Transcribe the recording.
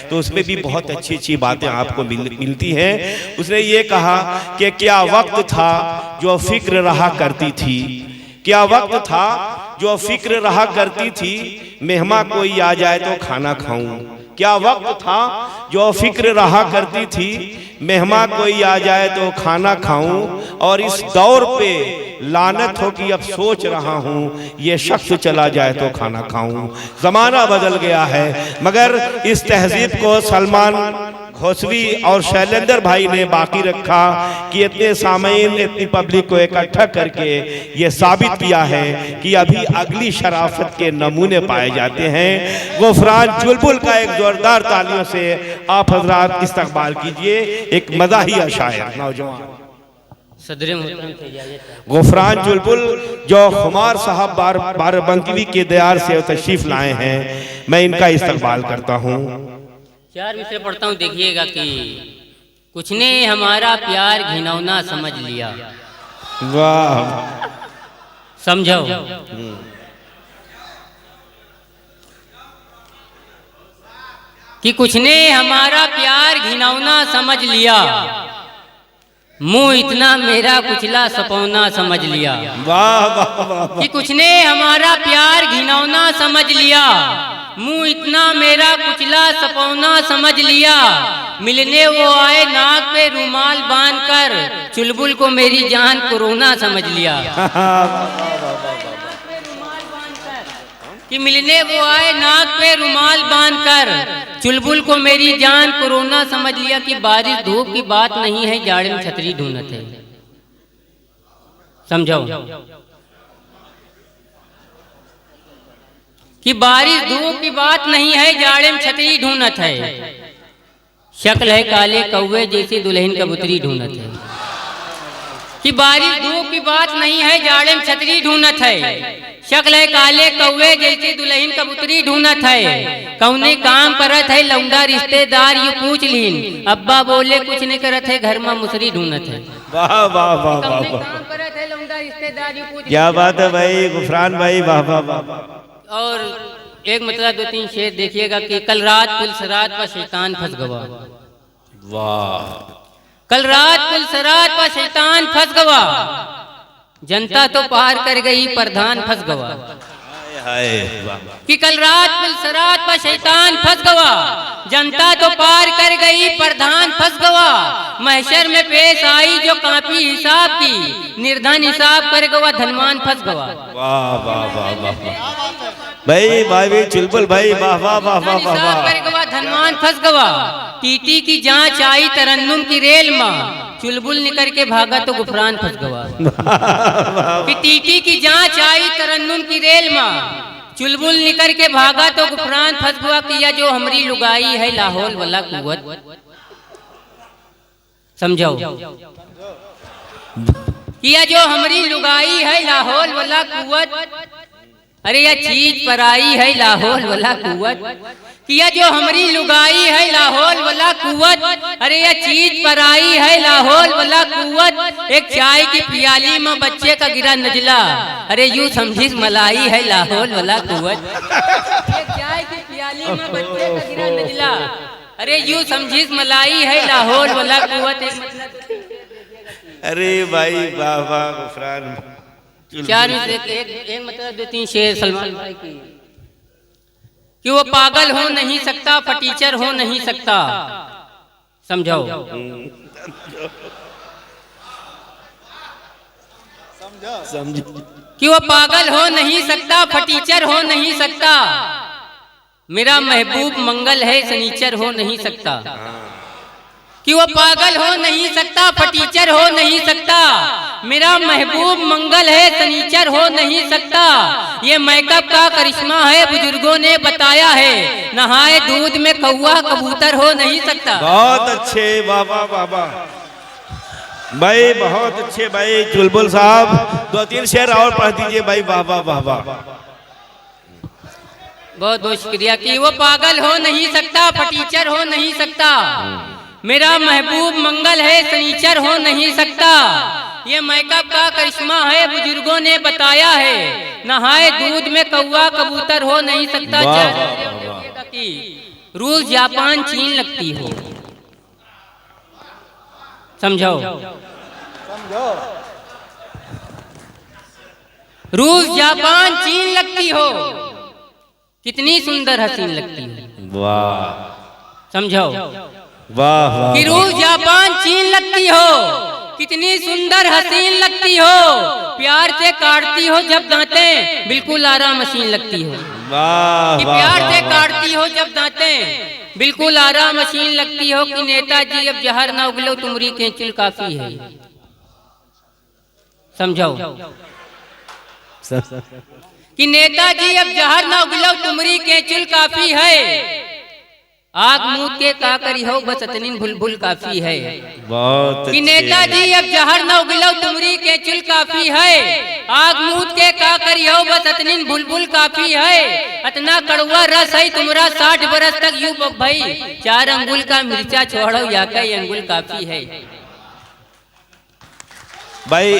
तो उसमें भी बहुत अच्छी अच्छी बातें आपको मिलती हैं। उसने ये कहा कि क्या वक्त था जो फिक्र रहा करती थी, क्या वक्त था जो फिक्र रहा करती थी, मेहमान कोई आ जाए तो खाना खाऊं। क्या वक्त था जो फिक्र रहा करती थी, मेहमान कोई आ जाए तो खाना खाऊं। और इस दौर पे लानत हो कि अब सोच रहा हूं ये शख्स चला जाए तो खाना खाऊं। जमाना बदल गया है, मगर इस तहजीब को सलमान घोसवी और शैलेंद्र भाई ने बाकी रखा कि इतने सामीन, इतनी पब्लिक को इकट्ठा करके ये साबित किया है कि अभी अगली शराफत के नमूने पाए जाते हैं। गुफरान चुलबुल का एक जोरदार तालियों से आप हजरात इस्तकबाल कीजिए, एक मज़ाहिया शायर नौजवान गुफरान चुलबुल जो खुमार साहब बाराबंकी के दयार से तशरीफ लाए हैं, मैं इनका इस्तकबाल करता हूँ। 4 विषय पढ़ता हूँ, देखिएगा कि कुछ ने हमारा प्यार घिनौना समझ लिया। वाह, समझो। कि कुछ ने हमारा प्यार घिनौना समझ लिया, मुंह इतना मेरा कुचला सपौना समझ लिया। वाह वाह वाह। कि कुछ ने हमारा प्यार घिनौना समझ लिया, मुंह इतना मेरा कुचला सपौना समझ लिया। मिलने वो आए नाक पे रुमाल बांधकर, चुलबुल को मेरी जान कोरोना समझ लिया। कि मिलने वो आए नाक पे रुमाल बांधकर, चुलबुल को मेरी जान कोरोना समझ लिया। कि बारिश धूप की बात नहीं है, जाड़े में छतरी ढूंढत है। समझो। कि बारिश धूप की बात नहीं है, जाड़े में छतरी ढूंढत है। शक्ल है काले कौवे जैसी, दुल्हन कबूतरी ढूंढत है। कि बारिश धूप की बात नहीं है, जाड़े में छतरी ढूंढत है। शक्ल है काले कौवे जैसी, दुल्हन कबूतरी ढूंढत है। कौने काम करत है लौंडा रिश्तेदार, यू पूछ लीन। अब्बा बोले कुछ नहीं करत है, घर में मुसरी ढूंढत है। वाह वाह वाह वाह, क्या बात है भाई गुफरान भाई, वाह वाह वाह। और एक मतलब 2-3 शेर देखिएगा कि कल रात पुलसरात पर शैतान फंस गवा। वाह। कल रात पुलसरात पर शैतान फंस गवा, जनता तो पार कर गई, प्रधान फंस गवा। कि कल रात पुलसरात पर शैतान फंस गवा, जनता तो पार कर गई, प्रधान फंस गवा। महशर में पेश आई जो कापी हिसाब की, निर्धन हिसाब कर गवा, धनवान फंस गवा। वाह वाह वाह वाह भाई भाई चुलबुल भाई, वाह वाह वाह वाह वाह। कर गवा, धनवान फंस गवा। टीटी की जांच आई तरन्नुम की रेल में, चुलबुल निकल के भागा तो गुफरान फंस गवा। कि टीटी की जांच आई तरन्नुम की रेल में, चुलबुल निकल के भागा तो गुफरान फंस गवा। किया जो हमारी लुगाई है लाहौल वाला कुवत। समझो। किया जो हमारी लुगाई है लाहौल वाला कुवत, अरे यह चीज पराई है लाहौल वाला कुवत। किया जो हमारी लुगाई है लाहौल वाला कुवत, अरे यह चीज पराई है लाहौल वाला कुवत। एक चाय की पियाली में बच्चे का गिरा नजला, अरे यूं समझिस मलाई है लाहौल वाला कुवत। एक चाय की पियाली में बच्चे का गिरा नजला, अरे यूं समझिस मलाई है लाहौल वाला कुवत। अरे भाई वाह वाह गुफरान। 4 एक मतलब 2-3 शेर सलमान भाई की। कि वो पागल हो नहीं सकता, फटीचर हो नहीं सकता। समझो। समझो। कि वो पागल हो नहीं सकता, फटीचर हो नहीं सकता। मेरा महबूब मंगल है, सनीचर हो नहीं सकता। कि वो पागल हो नहीं सकता, फटीचर हो नहीं सकता। मेरा महबूब मंगल है, सनीचर हो नहीं सकता। ये मेकअप का करिश्मा है, बुजुर्गों ने बताया है। नहाए दूध में कौवा कबूतर हो नहीं सकता। बहुत अच्छे, वाह वाह वाह वाह भाई, बहुत अच्छे भाई चुलबुल साहब। 2-3 शेर और पढ़ दीजिए भाई, वाह वाह वाह वाह। बहुत बहुत शुक्रिया। कि वो पागल हो नहीं सकता, फटीचर हो नहीं सकता। मेरा महबूब मंगल है, सनीचर हो नहीं सकता। ये मेकअप का करिश्मा है, बुजुर्गों ने बताया है। नहाए दूध में कौवा कबूतर हो नहीं सकता। रूस जापान चीन लगती हो। समझो, रूस जापान चीन लगती हो, कितनी सुंदर हसीन लगती हो। वाह, समझो, वाह वाह, कि रूस जापान चीन लगती हो, कितनी सुंदर हसीन लगती हो, प्यार से काटती हो जब दांतें, बिल्कुल आराम मशीन लगती हो। वाह कि वाह, प्यार से वाह, काटती हो जब दांतें, बिल्कुल आराम मशीन लगती हो। कि नेताजी अब जहर ना उगलो तुमरी केंचुल काफी है। समझो, कि नेताजी अब जहर ना उगलो तुमरी केंचुल काफी है। आग मूत के का करी हो बस अतनी बुलबुल काफी है। बहुत कि नेताजी अब जहर न उगलो तुमरी के चुल काफी है। आग मूत के का करी हो बस अतनी बुलबुल काफी है। अतना कड़वा रस है तुमरा 60 बरस तक यूं भाई, 4 अंगुल का मिर्चा छोड़ो या कई अंगुल काफी है। भाई